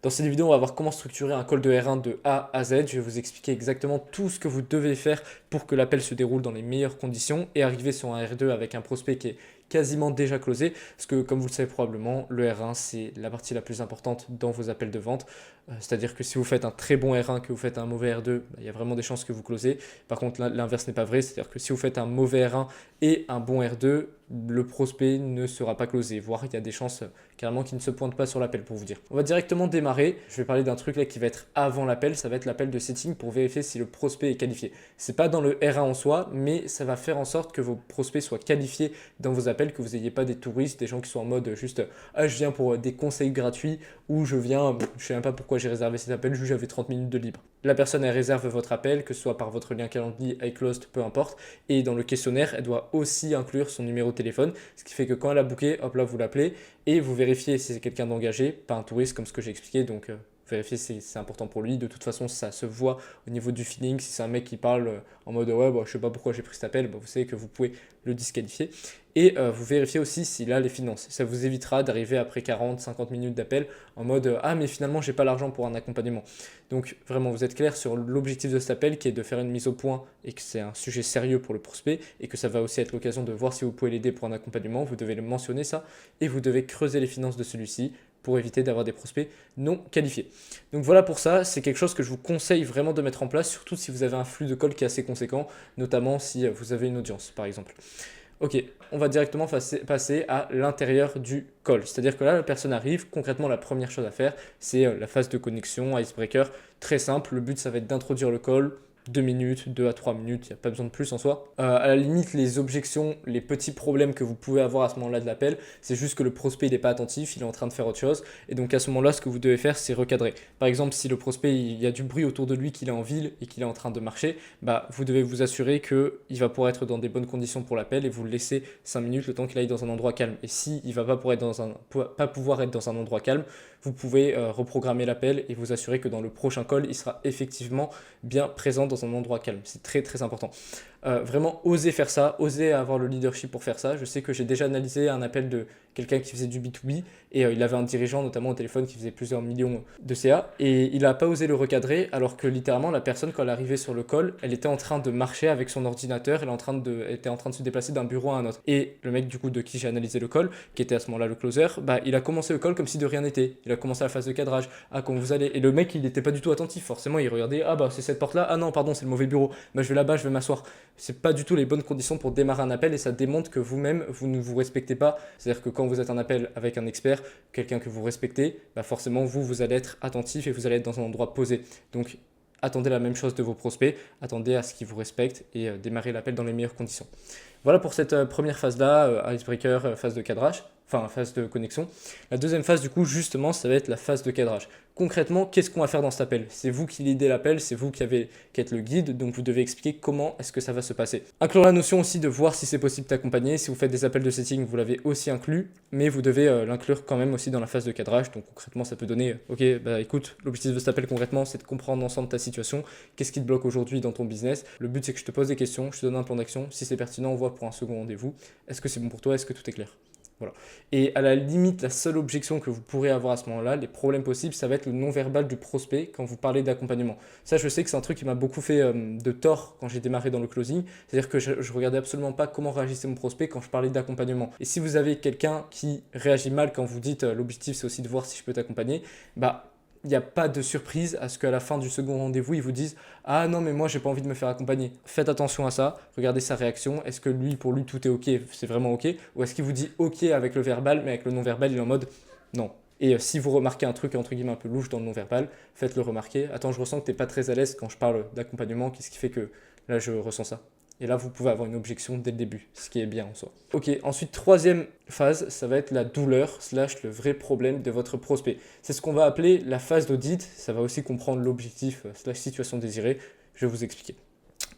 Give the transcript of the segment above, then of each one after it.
Dans cette vidéo, on va voir comment structurer un call de R1 de A à Z. Je vais vous expliquer exactement tout ce que vous devez faire pour que l'appel se déroule dans les meilleures conditions et arriver sur un R2 avec un prospect qui est quasiment déjà closé. Parce que comme vous le savez probablement, le R1 c'est la partie la plus importante dans vos appels de vente. C'est-à-dire que si vous faites un très bon R1, que vous faites un mauvais R2, il y a vraiment des chances que vous closez. Par contre, l'inverse n'est pas vrai. C'est-à-dire que si vous faites un mauvais R1 et un bon R2, le prospect ne sera pas closé, voire il y a des chances carrément qu'il ne se pointe pas sur l'appel pour vous dire. On va directement démarrer. Je vais parler d'un truc là qui va être avant l'appel, ça va être l'appel de setting pour vérifier si le prospect est qualifié. C'est pas dans le R1 en soi, mais ça va faire en sorte que vos prospects soient qualifiés dans vos appels, que vous n'ayez pas des touristes, des gens qui sont en mode juste ah je viens pour des conseils gratuits ou je viens, je sais même pas pourquoi j'ai réservé cet appel, juste j'avais 30 minutes de libre. La personne elle réserve votre appel, que ce soit par votre lien Calendly, iClosed, peu importe, et dans le questionnaire elle doit aussi inclure son numéro de téléphone, ce qui fait que quand elle a booké, hop là vous l'appelez et vous vérifiez si c'est quelqu'un d'engagé, pas un touriste comme ce que j'ai expliqué, donc vérifier si c'est important pour lui. De toute façon, ça se voit au niveau du feeling. Si c'est un mec qui parle en mode ouais, bah, je sais pas pourquoi j'ai pris cet appel, bah, vous savez que vous pouvez le disqualifier. Et vous vérifiez aussi s'il a les finances. Ça vous évitera d'arriver après 40-50 minutes d'appel en mode ah, mais finalement, j'ai pas l'argent pour un accompagnement. Donc vraiment, vous êtes clair sur l'objectif de cet appel qui est de faire une mise au point et que c'est un sujet sérieux pour le prospect et que ça va aussi être l'occasion de voir si vous pouvez l'aider pour un accompagnement. Vous devez le mentionner ça et vous devez creuser les finances de celui-ci pour éviter d'avoir des prospects non qualifiés. Donc voilà pour ça, c'est quelque chose que je vous conseille vraiment de mettre en place, surtout si vous avez un flux de call qui est assez conséquent, notamment si vous avez une audience par exemple. Ok, on va directement passer à l'intérieur du call. C'est-à-dire que là, la personne arrive, concrètement, la première chose à faire, c'est la phase de connexion, icebreaker, très simple. Le but, ça va être d'introduire le call, 2 minutes, 2 à 3 minutes, il n'y a pas besoin de plus en soi. À la limite, les objections, les petits problèmes que vous pouvez avoir à ce moment-là de l'appel, c'est juste que le prospect n'est pas attentif, il est en train de faire autre chose. Et donc à ce moment-là, ce que vous devez faire, c'est recadrer. Par exemple, si le prospect, il y a du bruit autour de lui, qu'il est en ville et qu'il est en train de marcher, bah, vous devez vous assurer qu'il va pouvoir être dans des bonnes conditions pour l'appel et vous le laissez 5 minutes le temps qu'il aille dans un endroit calme. Et s'il ne va pas pouvoir être dans un endroit calme, vous pouvez reprogrammer l'appel et vous assurer que dans le prochain call, il sera effectivement bien présent dans un endroit calme. C'est très très important. Vraiment, osez faire ça, osez avoir le leadership pour faire ça. Je sais que j'ai déjà analysé un appel de quelqu'un qui faisait du B2B et il avait un dirigeant notamment au téléphone qui faisait plusieurs millions de CA et il n'a pas osé le recadrer alors que littéralement la personne quand elle arrivait sur le call, elle était en train de marcher avec son ordinateur, elle était en train de se déplacer d'un bureau à un autre. Et le mec du coup de qui j'ai analysé le call, qui était à ce moment-là le closer, bah, il a commencé le call comme si de rien n'était. Il a commencé la phase de cadrage. Ah, quand vous allez. Et le mec il n'était pas du tout attentif, forcément il regardait, ah bah c'est cette porte là, ah non pardon c'est le mauvais bureau, bah je vais là-bas, je vais m'asseoir. C'est pas du tout les bonnes conditions pour démarrer un appel et ça démontre que vous-même, vous ne vous respectez pas. C'est-à-dire que quand vous êtes un appel avec un expert, quelqu'un que vous respectez, bah forcément vous allez être attentif et vous allez être dans un endroit posé. Donc attendez la même chose de vos prospects, attendez à ce qu'ils vous respectent et démarrez l'appel dans les meilleures conditions. Voilà pour cette première phase-là, icebreaker, phase de cadrage, enfin phase de connexion. La deuxième phase du coup justement ça va être la phase de cadrage. Concrètement, qu'est-ce qu'on va faire dans cet appel? C'est vous qui lidez l'appel, c'est vous qui êtes le guide, donc vous devez expliquer comment est-ce que ça va se passer. Inclure la notion aussi de voir si c'est possible d'accompagner. Si vous faites des appels de setting, vous l'avez aussi inclus, mais vous devez l'inclure quand même aussi dans la phase de cadrage. Donc concrètement, ça peut donner, ok, bah écoute, l'objectif de cet appel concrètement, c'est de comprendre ensemble ta situation, qu'est-ce qui te bloque aujourd'hui dans ton business. Le but, c'est que je te pose des questions, je te donne un plan d'action. Si c'est pertinent, on voit pour un second rendez-vous. Est-ce que c'est bon pour toi? Est-ce que tout est clair? Voilà. Et à la limite, la seule objection que vous pourrez avoir à ce moment-là, les problèmes possibles, ça va être le non-verbal du prospect quand vous parlez d'accompagnement. Ça, je sais que c'est un truc qui m'a beaucoup fait de tort quand j'ai démarré dans le closing. C'est-à-dire que je regardais absolument pas comment réagissait mon prospect quand je parlais d'accompagnement. Et si vous avez quelqu'un qui réagit mal quand vous dites l'objectif, c'est aussi de voir si je peux t'accompagner, bah il n'y a pas de surprise à ce qu'à la fin du second rendez-vous, ils vous disent ah non, mais moi, j'ai pas envie de me faire accompagner. Faites attention à ça, regardez sa réaction. Est-ce que lui, pour lui, tout est ok, c'est vraiment ok? Ou est-ce qu'il vous dit ok avec le verbal, mais avec le non-verbal, il est en mode non. Et si vous remarquez un truc entre guillemets un peu louche dans le non-verbal, faites-le remarquer. Attends, je ressens que tu n'es pas très à l'aise quand je parle d'accompagnement, qu'est-ce qui fait que là, je ressens ça? Et là, vous pouvez avoir une objection dès le début, ce qui est bien en soi. Ok, ensuite, troisième phase, ça va être la douleur / le vrai problème de votre prospect. C'est ce qu'on va appeler la phase d'audit. Ça va aussi comprendre l'objectif / situation désirée. Je vais vous expliquer.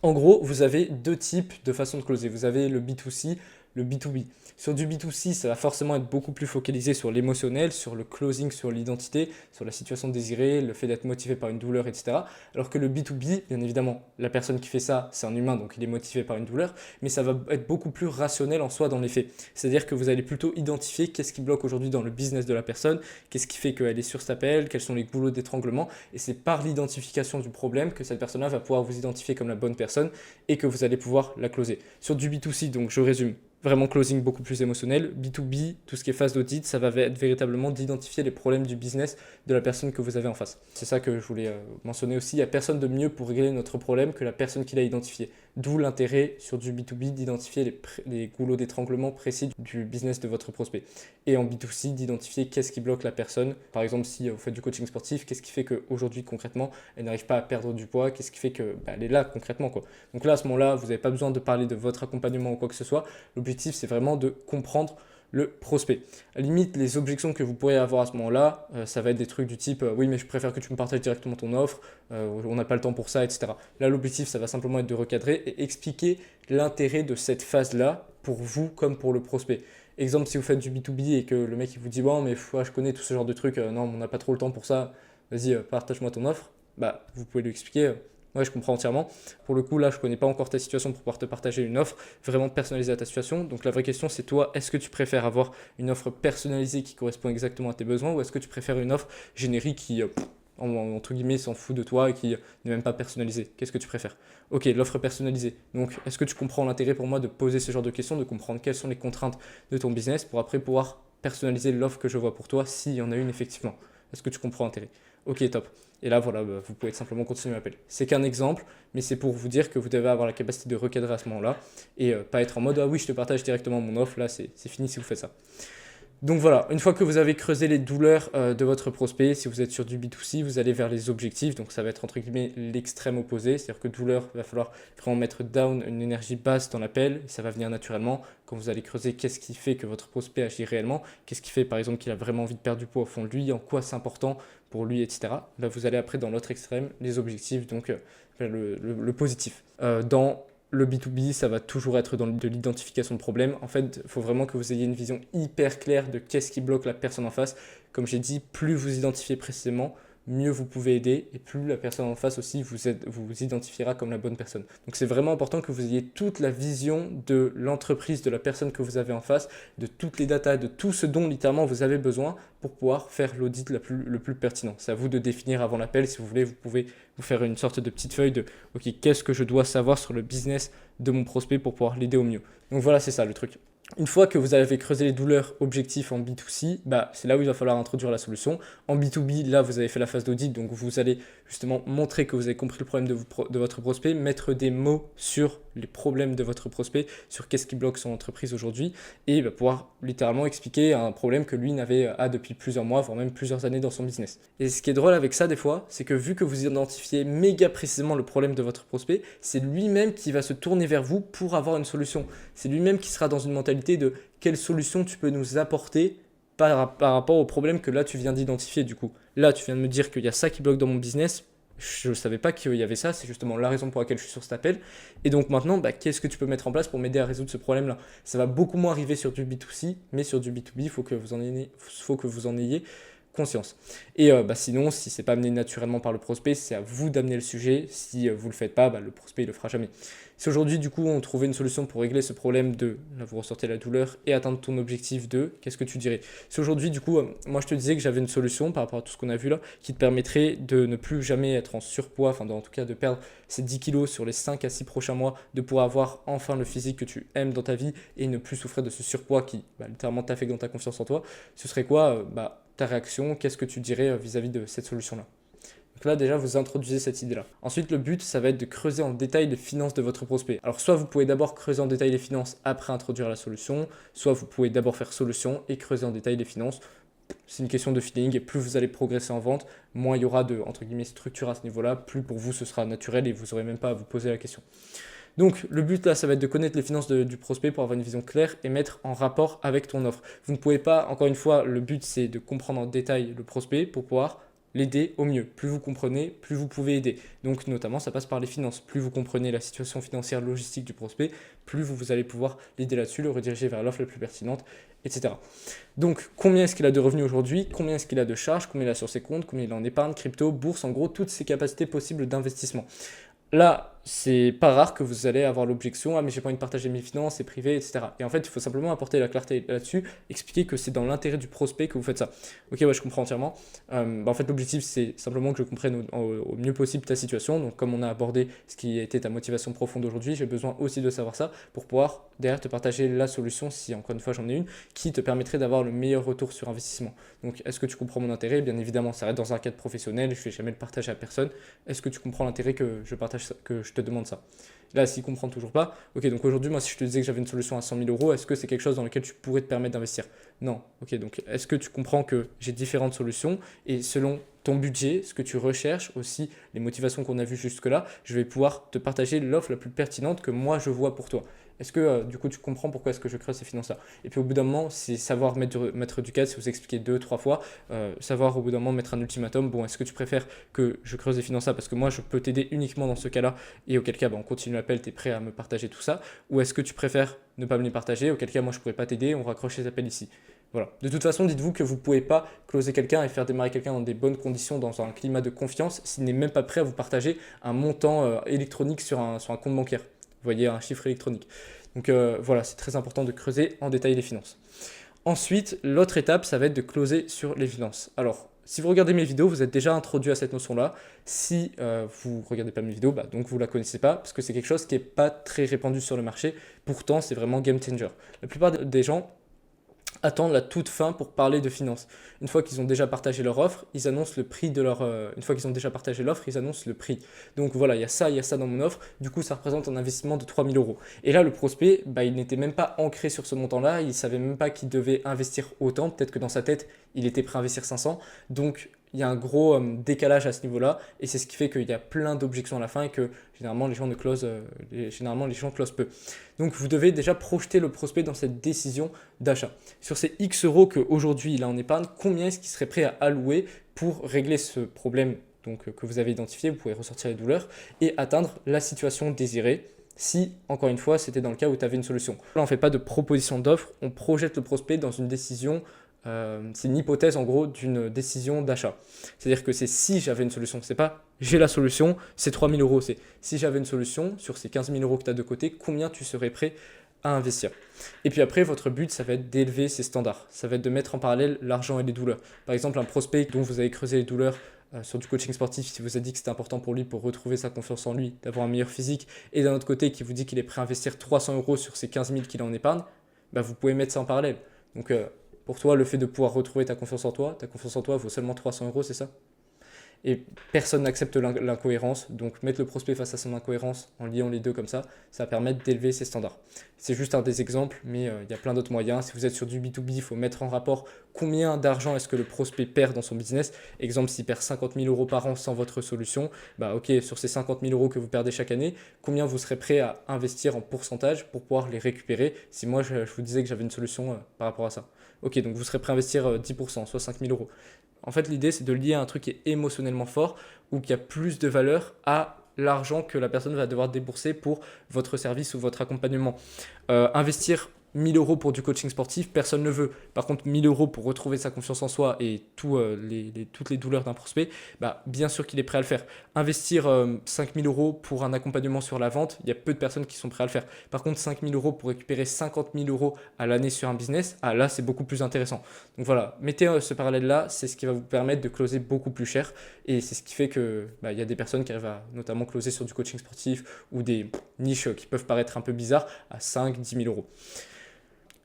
En gros, vous avez deux types de façons de closer. Vous avez le B2C, le B2B. Sur du B2C, ça va forcément être beaucoup plus focalisé sur l'émotionnel, sur le closing, sur l'identité, sur la situation désirée, le fait d'être motivé par une douleur, etc. Alors que le B2B, bien évidemment, la personne qui fait ça, c'est un humain, donc il est motivé par une douleur, mais ça va être beaucoup plus rationnel en soi dans les faits. C'est-à-dire que vous allez plutôt identifier qu'est-ce qui bloque aujourd'hui dans le business de la personne, qu'est-ce qui fait qu'elle est sur cet appel, quels sont les goulots d'étranglement, et c'est par l'identification du problème que cette personne-là va pouvoir vous identifier comme la bonne personne et que vous allez pouvoir la closer. Sur du B2C, donc je résume, vraiment closing beaucoup plus émotionnel. B2B, tout ce qui est phase d'audit, ça va être véritablement d'identifier les problèmes du business de la personne que vous avez en face. C'est ça que je voulais mentionner aussi. Il n'y a personne de mieux pour régler notre problème que la personne qui l'a identifié. D'où l'intérêt sur du B2B d'identifier les goulots d'étranglement précis du business de votre prospect. Et en B2C, d'identifier qu'est-ce qui bloque la personne. Par exemple, si vous faites du coaching sportif, qu'est-ce qui fait qu'aujourd'hui, concrètement, elle n'arrive pas à perdre du poids, qu'est-ce qui fait qu'elle est là concrètement, quoi. Donc là, à ce moment-là, vous n'avez pas besoin de parler de votre accompagnement ou quoi que ce soit. L'objectif, c'est vraiment de comprendre le prospect. À la limite, les objections que vous pourriez avoir à ce moment-là, ça va être des trucs du type oui, mais je préfère que tu me partages directement ton offre, on n'a pas le temps pour ça, etc. Là, l'objectif, ça va simplement être de recadrer et expliquer l'intérêt de cette phase-là pour vous comme pour le prospect. Exemple, si vous faites du B2B et que le mec il vous dit bon, mais je connais tout ce genre de trucs, non, on n'a pas trop le temps pour ça, vas-y, partage-moi ton offre, bah, vous pouvez lui expliquer. Ouais, je comprends entièrement. Pour le coup, là, je ne connais pas encore ta situation pour pouvoir te partager une offre vraiment personnalisée à ta situation. Donc la vraie question, c'est toi, est-ce que tu préfères avoir une offre personnalisée qui correspond exactement à tes besoins ou est-ce que tu préfères une offre générique qui, entre guillemets, s'en fout de toi et qui n'est même pas personnalisée? Qu'est-ce que tu préfères? Ok, l'offre personnalisée. Donc, est-ce que tu comprends l'intérêt pour moi de poser ce genre de questions, de comprendre quelles sont les contraintes de ton business pour après pouvoir personnaliser l'offre que je vois pour toi s'il y en a une effectivement? Est-ce que tu comprends l'intérêt? Ok, top. Et là, voilà, vous pouvez simplement continuer l'appel. C'est qu'un exemple, mais c'est pour vous dire que vous devez avoir la capacité de recadrer à ce moment-là et pas être en mode ah oui, je te partage directement mon offre, là, c'est fini si vous faites ça. Donc voilà, une fois que vous avez creusé les douleurs de votre prospect, si vous êtes sur du B2C, vous allez vers les objectifs. Donc ça va être entre guillemets l'extrême opposé. C'est-à-dire que douleur, il va falloir vraiment mettre down une énergie basse dans l'appel. Et ça va venir naturellement quand vous allez creuser qu'est-ce qui fait que votre prospect agit réellement. Qu'est-ce qui fait par exemple qu'il a vraiment envie de perdre du poids au fond de lui, en quoi c'est important pour lui, etc. Là, vous allez après dans l'autre extrême, les objectifs, donc le positif. Dans le B2B, ça va toujours être dans de l'identification de problèmes. En fait, il faut vraiment que vous ayez une vision hyper claire de qu'est-ce qui bloque la personne en face. Comme j'ai dit, plus vous identifiez précisément, mieux vous pouvez aider et plus la personne en face aussi vous identifiera comme la bonne personne. Donc c'est vraiment important que vous ayez toute la vision de l'entreprise, de la personne que vous avez en face, de toutes les datas, de tout ce dont littéralement vous avez besoin pour pouvoir faire l'audit le plus pertinent. C'est à vous de définir avant l'appel. Si vous voulez, vous pouvez vous faire une sorte de petite feuille de ok, qu'est-ce que je dois savoir sur le business de mon prospect pour pouvoir l'aider au mieux. Donc voilà, c'est ça le truc. Une fois que vous avez creusé les douleurs objectifs en B2C, c'est là où il va falloir introduire la solution. En B2B, là, vous avez fait la phase d'audit, donc vous allez justement montrer que vous avez compris le problème de votre prospect, mettre des mots sur les problèmes de votre prospect, sur qu'est-ce qui bloque son entreprise aujourd'hui, et pouvoir littéralement expliquer un problème que lui n'avait depuis plusieurs mois, voire même plusieurs années dans son business. Et ce qui est drôle avec ça, des fois, c'est que vu que vous identifiez méga précisément le problème de votre prospect, c'est lui-même qui va se tourner vers vous pour avoir une solution. C'est lui-même qui sera dans une mentalité de quelle solution tu peux nous apporter par rapport au problème que là tu viens d'identifier du coup. Là tu viens de me dire qu'il y a ça qui bloque dans mon business, je ne savais pas qu'il y avait ça, c'est justement la raison pour laquelle je suis sur cet appel. Et donc maintenant, qu'est-ce que tu peux mettre en place pour m'aider à résoudre ce problème-là? Ça va beaucoup moins arriver sur du B2C, mais sur du B2B, il faut que vous en ayez conscience. Et sinon, si c'est pas amené naturellement par le prospect, c'est à vous d'amener le sujet. Si vous le faites pas, le prospect il le fera jamais. Si aujourd'hui du coup on trouvait une solution pour régler ce problème de, là vous ressortez la douleur et atteindre ton objectif de, qu'est-ce que tu dirais? Si aujourd'hui du coup, moi je te disais que j'avais une solution par rapport à tout ce qu'on a vu là, qui te permettrait de ne plus jamais être en surpoids, enfin en tout cas de perdre ces 10 kilos sur les 5 à 6 prochains mois, de pouvoir avoir enfin le physique que tu aimes dans ta vie et ne plus souffrir de ce surpoids qui littéralement t'affecte dans ta confiance en toi, ce serait quoi ta réaction? Qu'est-ce que tu dirais vis-à-vis de cette solution-là? Donc là, déjà, vous introduisez cette idée-là. Ensuite, le but, ça va être de creuser en détail les finances de votre prospect. Alors, soit vous pouvez d'abord creuser en détail les finances après introduire la solution, soit vous pouvez d'abord faire solution et creuser en détail les finances. C'est une question de feeling et plus vous allez progresser en vente, moins il y aura de, entre guillemets, structure à ce niveau-là, plus pour vous ce sera naturel et vous n'aurez même pas à vous poser la question. Donc le but là, ça va être de connaître les finances du prospect pour avoir une vision claire et mettre en rapport avec ton offre. Vous ne pouvez pas, encore une fois, le but c'est de comprendre en détail le prospect pour pouvoir l'aider au mieux. Plus vous comprenez, plus vous pouvez aider. Donc notamment, ça passe par les finances. Plus vous comprenez la situation financière logistique du prospect, plus vous allez pouvoir l'aider là-dessus, le rediriger vers l'offre la plus pertinente, etc. Donc combien est-ce qu'il a de revenus aujourd'hui, combien est-ce qu'il a de charges, combien il a sur ses comptes, combien il a en épargne, crypto, bourse, en gros, toutes ses capacités possibles d'investissement. Là, c'est pas rare que vous allez avoir l'objection, ah mais j'ai pas envie de partager mes finances, c'est privé, etc. Et en fait, il faut simplement apporter la clarté là-dessus, expliquer que c'est dans l'intérêt du prospect que vous faites ça. Ok, ouais, je comprends entièrement. En fait, l'objectif, c'est simplement que je comprenne au mieux possible ta situation. Donc, comme on a abordé ce qui était ta motivation profonde aujourd'hui, j'ai besoin aussi de savoir ça pour pouvoir derrière te partager la solution, si encore une fois j'en ai une, qui te permettrait d'avoir le meilleur retour sur investissement. Donc, est-ce que tu comprends mon intérêt? Bien évidemment, ça reste dans un cadre professionnel, je ne vais jamais le partager à personne. Est-ce que tu comprends l'intérêt que je partage ça, que je te demande ça? Là, s'il ne comprend toujours pas, ok, donc aujourd'hui, moi, si je te disais que j'avais une solution à 100 000 euros, est-ce que c'est quelque chose dans lequel tu pourrais te permettre d'investir? Non. Ok, donc est-ce que tu comprends que j'ai différentes solutions et selon ton budget, ce que tu recherches, aussi les motivations qu'on a vues jusque-là, je vais pouvoir te partager l'offre la plus pertinente que moi je vois pour toi. Est-ce que du coup tu comprends pourquoi est-ce que je creuse ces finances-là? Et puis au bout d'un moment, c'est savoir mettre du cadre, si vous expliquez 2, 3 fois, savoir au bout d'un moment mettre un ultimatum. Bon, est-ce que tu préfères que je creuse les finances-là parce que moi je peux t'aider uniquement dans ce cas-là et auquel cas on continue l'appel, tu es prêt à me partager tout ça? Ou est-ce que tu préfères ne pas me les partager, auquel cas moi je ne pourrais pas t'aider, on raccroche les appels ici. Voilà. De toute façon, dites-vous que vous ne pouvez pas closer quelqu'un et faire démarrer quelqu'un dans des bonnes conditions, dans un climat de confiance, s'il n'est même pas prêt à vous partager un montant électronique sur un compte bancaire. Vous voyez, un chiffre électronique. Donc voilà, c'est très important de creuser en détail les finances. Ensuite, l'autre étape, ça va être de closer sur les finances. Alors, si vous regardez mes vidéos, vous êtes déjà introduit à cette notion-là. Si vous ne regardez pas mes vidéos, donc vous ne la connaissez pas, parce que c'est quelque chose qui n'est pas très répandu sur le marché. Pourtant, c'est vraiment game changer. La plupart des gens attendent la toute fin pour parler de finances. Une fois qu'ils ont déjà partagé leur offre, ils annoncent le prix de leur... une fois qu'ils ont déjà partagé l'offre, ils annoncent le prix. Donc voilà, il y a ça dans mon offre. Du coup, ça représente un investissement de 3 000 euros. Et là, le prospect, il n'était même pas ancré sur ce montant-là. Il ne savait même pas qu'il devait investir autant. Peut-être que dans sa tête, il était prêt à investir 500. Donc, il y a un gros décalage à ce niveau-là. Et c'est ce qui fait qu'il y a plein d'objections à la fin et que généralement, les gens closent peu. Donc, vous devez déjà projeter le prospect dans cette décision d'achat. Sur ces X euros qu'aujourd'hui il a en épargne, combien est-ce qu'il serait prêt à allouer pour régler ce problème que vous avez identifié? Vous pouvez ressortir les douleurs et atteindre la situation désirée. Si, encore une fois, c'était dans le cas où tu avais une solution. Là, on ne fait pas de proposition d'offre, on projette le prospect dans une décision, c'est une hypothèse en gros d'une décision d'achat. C'est-à-dire que c'est si j'avais une solution, c'est pas j'ai la solution, c'est 3 000 euros, c'est si j'avais une solution sur ces 15 000 euros que tu as de côté, combien tu serais prêt à investir. Et puis après, votre but, ça va être d'élever ces standards. Ça va être de mettre en parallèle l'argent et les douleurs. Par exemple, un prospect dont vous avez creusé les douleurs sur du coaching sportif, qui vous a dit que c'était important pour lui pour retrouver sa confiance en lui, d'avoir un meilleur physique, et d'un autre côté, qui vous dit qu'il est prêt à investir 300 euros sur ces 15 000 qu'il a en épargne, vous pouvez mettre ça en parallèle. Donc pour toi, le fait de pouvoir retrouver ta confiance en toi vaut seulement 300 euros, c'est ça? Et personne n'accepte l'incohérence, donc mettre le prospect face à son incohérence en liant les deux comme ça va permettre d'élever ses standards. C'est juste un des exemples, mais il y a plein d'autres moyens. Si vous êtes sur du B2B, il faut mettre en rapport combien d'argent est-ce que le prospect perd dans son business. Exemple, s'il perd 50 000 euros par an sans votre solution, ok, sur ces 50 000 euros que vous perdez chaque année, combien vous serez prêt à investir en pourcentage pour pouvoir les récupérer si moi je vous disais que j'avais une solution par rapport à ça. Ok, donc vous serez prêt à investir 10%, soit 5 000 euros. En fait, l'idée, c'est de lier un truc qui est émotionnellement fort ou qui a plus de valeur à l'argent que la personne va devoir débourser pour votre service ou votre accompagnement. Investir 1 000 euros pour du coaching sportif, personne ne veut. Par contre, 1 000 euros pour retrouver sa confiance en soi et toutes les douleurs d'un prospect, bien sûr qu'il est prêt à le faire. Investir 5 000 euros pour un accompagnement sur la vente, il y a peu de personnes qui sont prêtes à le faire. Par contre, 5 000 euros pour récupérer 50 000 euros à l'année sur un business, là, c'est beaucoup plus intéressant. Donc voilà, mettez ce parallèle-là, c'est ce qui va vous permettre de closer beaucoup plus cher. Et c'est ce qui fait que y a des personnes qui arrivent à notamment closer sur du coaching sportif ou des niches qui peuvent paraître un peu bizarres à 5-10 000 euros.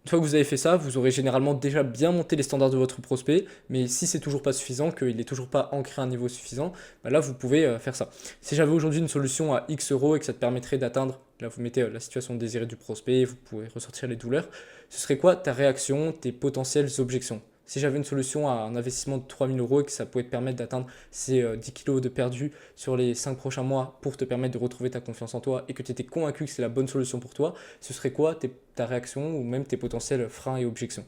Une fois que vous avez fait ça, vous aurez généralement déjà bien monté les standards de votre prospect, mais si c'est toujours pas suffisant, qu'il n'est toujours pas ancré à un niveau suffisant, là vous pouvez faire ça. Si j'avais aujourd'hui une solution à X euros et que ça te permettrait d'atteindre, là vous mettez la situation désirée du prospect, vous pouvez ressortir les douleurs, ce serait quoi ta réaction, tes potentielles objections? Si j'avais une solution à un investissement de 3 000 euros et que ça pouvait te permettre d'atteindre ces 10 kilos de perdu sur les 5 prochains mois pour te permettre de retrouver ta confiance en toi et que tu étais convaincu que c'est la bonne solution pour toi, ce serait quoi ta réaction ou même tes potentiels freins et objections?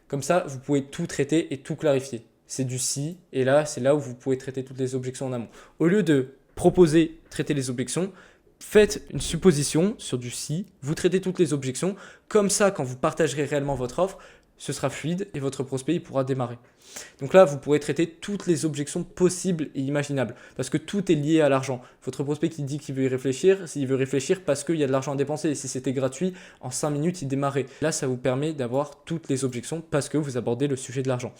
Comme ça, vous pouvez tout traiter et tout clarifier. c'est du si, et là, c'est là où vous pouvez traiter toutes les objections en amont. Au lieu de proposer, traiter les objections, faites une supposition sur du si, vous traitez toutes les objections, comme ça, quand vous partagerez réellement votre offre, ce sera fluide et votre prospect il pourra démarrer. Donc là, vous pourrez traiter toutes les objections possibles et imaginables, parce que tout est lié à l'argent. Votre prospect qui dit qu'il veut y réfléchir, s'il veut réfléchir parce qu'il y a de l'argent à dépenser, et si c'était gratuit, en 5 minutes, il démarrait. Là, ça vous permet d'avoir toutes les objections parce que vous abordez le sujet de l'argent.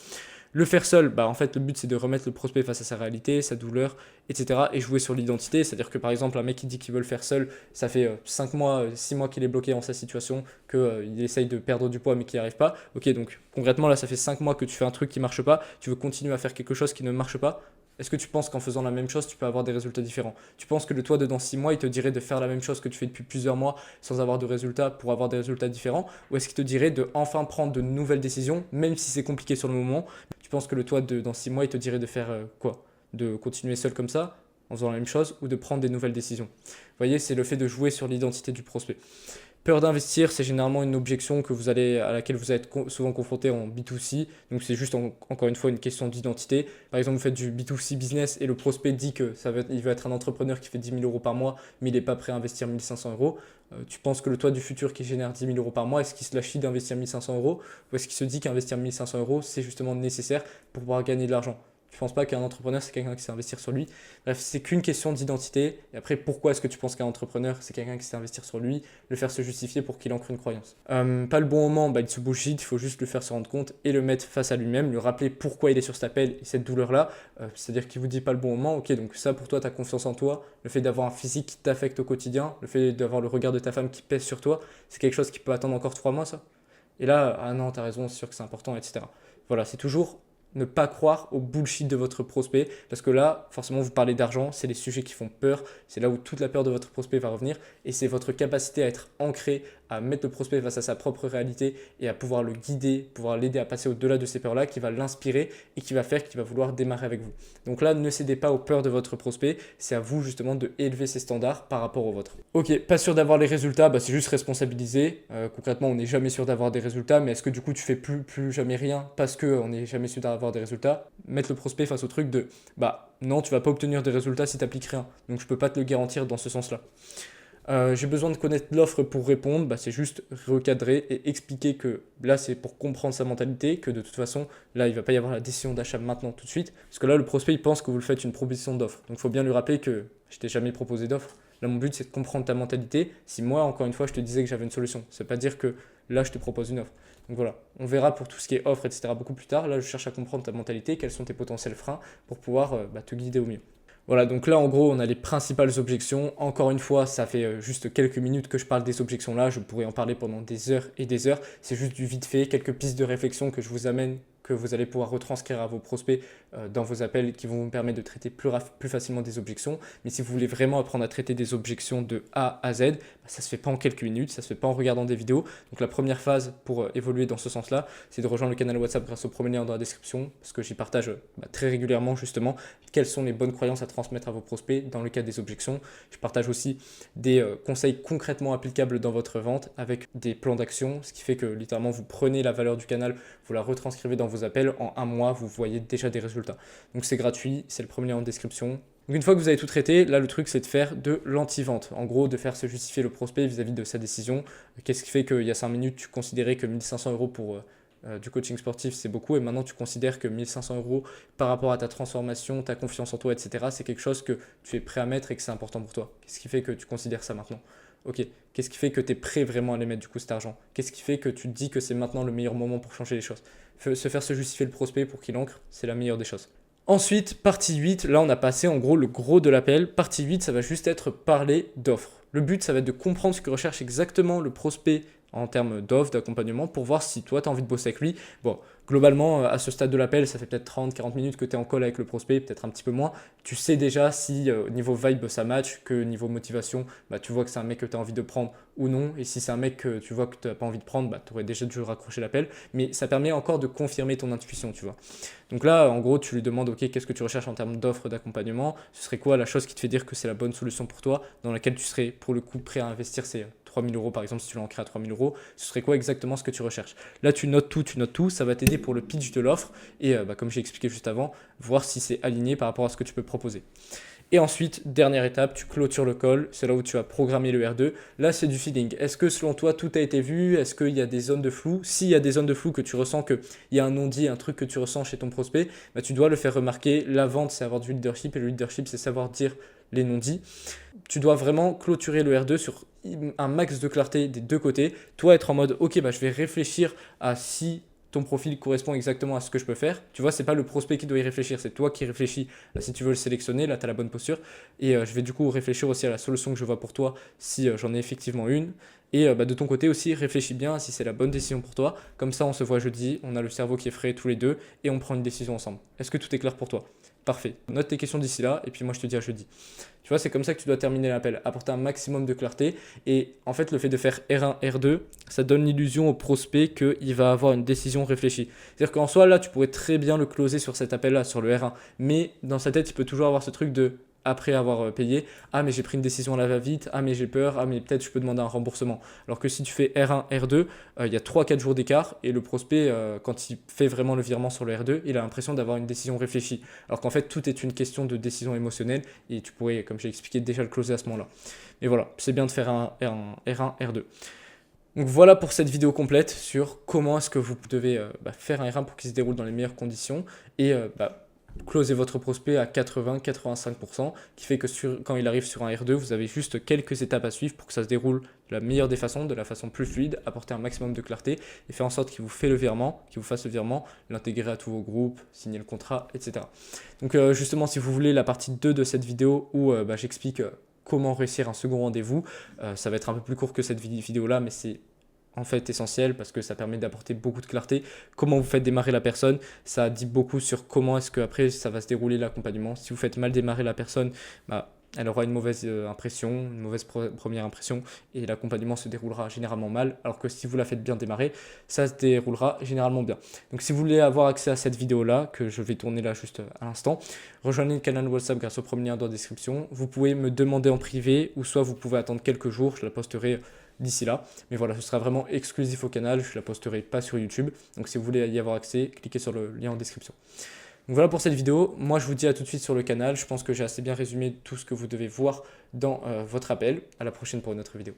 Le faire seul, en fait, le but c'est de remettre le prospect face à sa réalité, sa douleur, etc. et jouer sur l'identité. C'est-à-dire que par exemple, un mec qui dit qu'il veut le faire seul, ça fait 5 mois, 6 mois qu'il est bloqué dans sa situation, qu'il essaye de perdre du poids mais qu'il n'y arrive pas. Ok, donc concrètement, là, ça fait 5 mois que tu fais un truc qui ne marche pas, tu veux continuer à faire quelque chose qui ne marche pas. Est-ce que tu penses qu'en faisant la même chose, tu peux avoir des résultats différents? Tu penses que le toi de dans 6 mois, il te dirait de faire la même chose que tu fais depuis plusieurs mois sans avoir de résultats pour avoir des résultats différents? Ou est-ce qu'il te dirait de enfin prendre de nouvelles décisions, même si c'est compliqué sur le moment? Tu penses que le toi de dans 6 mois, il te dirait de faire quoi? De continuer seul comme ça, en faisant la même chose, ou de prendre des nouvelles décisions? Vous voyez, c'est le fait de jouer sur l'identité du prospect. Peur d'investir, c'est généralement une objection à laquelle vous allez être souvent confronté en B2C. Donc c'est juste encore une fois une question d'identité. Par exemple, vous faites du B2C business et le prospect dit qu'il veut être un entrepreneur qui fait 10 000 euros par mois, mais il n'est pas prêt à investir 1 500 euros. Tu penses que le toi du futur qui génère 10 000 euros par mois, est-ce qu'il se la chie d'investir 1 500 euros, ou est-ce qu'il se dit qu'investir 1 500 euros, c'est justement nécessaire pour pouvoir gagner de l'argent? Je pense pas qu'un entrepreneur, c'est quelqu'un qui sait investir sur lui. Bref, c'est qu'une question d'identité. Et après, pourquoi est-ce que tu penses qu'un entrepreneur, c'est quelqu'un qui sait investir sur lui? Le faire se justifier pour qu'il ancre une croyance. Pas le bon moment, il se bullshit, il faut juste le faire se rendre compte et le mettre face à lui-même, lui rappeler pourquoi il est sur cet appel et cette douleur-là. C'est-à-dire qu'il vous dit pas le bon moment. Ok, donc ça pour toi, ta confiance en toi, le fait d'avoir un physique qui t'affecte au quotidien, le fait d'avoir le regard de ta femme qui pèse sur toi, c'est quelque chose qui peut attendre encore 3 mois, ça? Et là, ah non, t'as raison, c'est sûr que c'est important, etc. Voilà, c'est toujours ne pas croire au bullshit de votre prospect, parce que là, forcément, vous parlez d'argent, c'est les sujets qui font peur, c'est là où toute la peur de votre prospect va revenir, et c'est votre capacité à être ancré, à mettre le prospect face à sa propre réalité et à pouvoir le guider, pouvoir l'aider à passer au-delà de ces peurs-là, qui va l'inspirer et qui va faire qu'il va vouloir démarrer avec vous. Donc là, ne cédez pas aux peurs de votre prospect, c'est à vous justement de élever ses standards par rapport aux vôtres. Ok, pas sûr d'avoir les résultats, c'est juste responsabiliser. Concrètement, on n'est jamais sûr d'avoir des résultats, mais est-ce que du coup tu fais plus jamais rien parce qu'on n'est jamais sûr d'avoir des résultats? Mettre le prospect face au truc de non, tu vas pas obtenir des résultats si tu n'appliques rien, donc je peux pas te le garantir dans ce sens-là. J'ai besoin de connaître l'offre pour répondre, c'est juste recadrer et expliquer que là c'est pour comprendre sa mentalité, que de toute façon là il va pas y avoir la décision d'achat maintenant tout de suite, parce que là le prospect il pense que vous le faites une proposition d'offre, donc il faut bien lui rappeler que je t'ai jamais proposé d'offre. Là mon but c'est de comprendre ta mentalité, si moi encore une fois je te disais que j'avais une solution, ça veut pas dire que là je te propose une offre. Donc voilà, on verra pour tout ce qui est offre, etc. beaucoup plus tard. Là je cherche à comprendre ta mentalité, quels sont tes potentiels freins pour pouvoir te guider au mieux. Voilà, donc là en gros on a les principales objections. Encore une fois, ça fait juste quelques minutes que je parle des objections là, je pourrais en parler pendant des heures et des heures. C'est juste du vite fait, quelques pistes de réflexion que je vous amène, que vous allez pouvoir retranscrire à vos prospects dans vos appels qui vont vous permettre de traiter plus facilement des objections. Mais si vous voulez vraiment apprendre à traiter des objections de A à Z, ça ne se fait pas en quelques minutes, ça ne se fait pas en regardant des vidéos. Donc la première phase pour évoluer dans ce sens-là, c'est de rejoindre le canal WhatsApp grâce au premier lien dans la description, parce que j'y partage très régulièrement justement quelles sont les bonnes croyances à transmettre à vos prospects dans le cas des objections. Je partage aussi des conseils concrètement applicables dans votre vente avec des plans d'action, ce qui fait que littéralement vous prenez la valeur du canal, vous la retranscrivez dans vos appels, en un mois vous voyez déjà des résultats. Donc c'est gratuit, c'est le premier lien en description. Donc une fois que vous avez tout traité, là le truc c'est de faire de l'anti-vente. En gros, de faire se justifier le prospect vis-à-vis de sa décision. Qu'est-ce qui fait qu'il y a 5 minutes, tu considérais que 1 500 euros pour du coaching sportif c'est beaucoup, et maintenant tu considères que 1 500 euros par rapport à ta transformation, ta confiance en toi, etc. c'est quelque chose que tu es prêt à mettre et que c'est important pour toi. Qu'est-ce qui fait que tu considères ça maintenant? Ok, qu'est-ce qui fait que tu es prêt vraiment à les mettre du coup cet argent? Qu'est-ce qui fait que tu te dis que c'est maintenant le meilleur moment pour changer les choses? Se faire se justifier le prospect pour qu'il ancre, c'est la meilleure des choses. Ensuite, partie 8, là on a passé en gros le gros de l'appel. Partie 8, ça va juste être parler d'offres. Le but, ça va être de comprendre ce que recherche exactement le prospect en termes d'offres, d'accompagnement, pour voir si toi, tu as envie de bosser avec lui. Bon, globalement, à ce stade de l'appel, ça fait peut-être 30-40 minutes que tu es en call avec le prospect, peut-être un petit peu moins. Tu sais déjà si niveau vibe, ça match, que niveau motivation, tu vois que c'est un mec que tu as envie de prendre ou non. Et si c'est un mec que tu vois que tu n'as pas envie de prendre, tu aurais déjà dû raccrocher l'appel. Mais ça permet encore de confirmer ton intuition, tu vois. Donc là, en gros, tu lui demandes, ok, qu'est-ce que tu recherches en termes d'offres, d'accompagnement? Ce serait quoi la chose qui te fait dire que c'est la bonne solution pour toi, dans laquelle tu serais pour le coup prêt à investir ces 3000 euros par exemple, si tu l'as ancré à 3000 euros, ce serait quoi exactement ce que tu recherches. Là, tu notes tout, ça va t'aider pour le pitch de l'offre et comme j'ai expliqué juste avant, voir si c'est aligné par rapport à ce que tu peux proposer. Et ensuite, dernière étape, tu clôtures le call, c'est là où tu vas programmer le R2. Là, c'est du feeling. Est-ce que selon toi, tout a été vu? Est-ce qu'il y a des zones de flou? S'il y a des zones de flou que tu ressens qu'il y a un non-dit, un truc que tu ressens chez ton prospect, bah, tu dois le faire remarquer. La vente, c'est avoir du leadership et le leadership, c'est savoir dire les non-dits. Tu dois vraiment clôturer le R2 sur un max de clarté des deux côtés. Toi, être en mode, ok, bah, je vais réfléchir à si ton profil correspond exactement à ce que je peux faire. Tu vois, c'est pas le prospect qui doit y réfléchir, c'est toi qui réfléchis. Si tu veux le sélectionner, là, tu as la bonne posture. Et je vais du coup réfléchir aussi à la solution que je vois pour toi si j'en ai effectivement une. Et de ton côté aussi, réfléchis bien si c'est la bonne décision pour toi. Comme ça, on se voit jeudi, on a le cerveau qui est frais tous les deux et on prend une décision ensemble. Est-ce que tout est clair pour toi? Parfait. Note tes questions d'ici là et puis moi je te dis à jeudi. Tu vois, c'est comme ça que tu dois terminer l'appel, apporter un maximum de clarté. Et en fait, le fait de faire R1, R2, ça donne l'illusion au prospect qu'il va avoir une décision réfléchie. C'est-à-dire qu'en soi, là, tu pourrais très bien le closer sur cet appel-là, sur le R1. Mais dans sa tête, il peut toujours avoir ce truc de, après avoir payé, ah mais j'ai pris une décision à la va-vite, ah mais j'ai peur, ah mais peut-être je peux demander un remboursement. Alors que si tu fais R1, R2, il y a 3-4 jours d'écart et le prospect, quand il fait vraiment le virement sur le R2, il a l'impression d'avoir une décision réfléchie. Alors qu'en fait, tout est une question de décision émotionnelle et tu pourrais, comme j'ai expliqué, déjà le closer à ce moment-là. Mais voilà, c'est bien de faire un R1, R2. Donc voilà pour cette vidéo complète sur comment est-ce que vous devez faire un R1 pour qu'il se déroule dans les meilleures conditions et closer votre prospect à 80-85%, qui fait que quand il arrive sur un R2, vous avez juste quelques étapes à suivre pour que ça se déroule de la meilleure des façons, de la façon plus fluide, apporter un maximum de clarté et faire en sorte qu'il vous fasse le virement, l'intégrer à tous vos groupes, signer le contrat, etc. Donc justement, si vous voulez la partie 2 de cette vidéo où j'explique comment réussir un second rendez-vous, ça va être un peu plus court que cette vidéo-là, mais c'est en fait essentiel parce que ça permet d'apporter beaucoup de clarté. Comment vous faites démarrer la personne, ça dit beaucoup sur comment est-ce que après ça va se dérouler l'accompagnement. Si vous faites mal démarrer la personne, elle aura une mauvaise impression, une mauvaise première impression et l'accompagnement se déroulera généralement mal, alors que si vous la faites bien démarrer, ça se déroulera généralement bien. Donc si vous voulez avoir accès à cette vidéo-là, que je vais tourner là juste à l'instant, rejoignez le canal WhatsApp grâce au premier lien dans la description. Vous pouvez me demander en privé ou soit vous pouvez attendre quelques jours, je la posterai d'ici là. Mais voilà, ce sera vraiment exclusif au canal, je ne la posterai pas sur YouTube. Donc si vous voulez y avoir accès, cliquez sur le lien en description. Donc voilà pour cette vidéo. Moi, je vous dis à tout de suite sur le canal. Je pense que j'ai assez bien résumé tout ce que vous devez voir dans votre appel. À la prochaine pour une autre vidéo.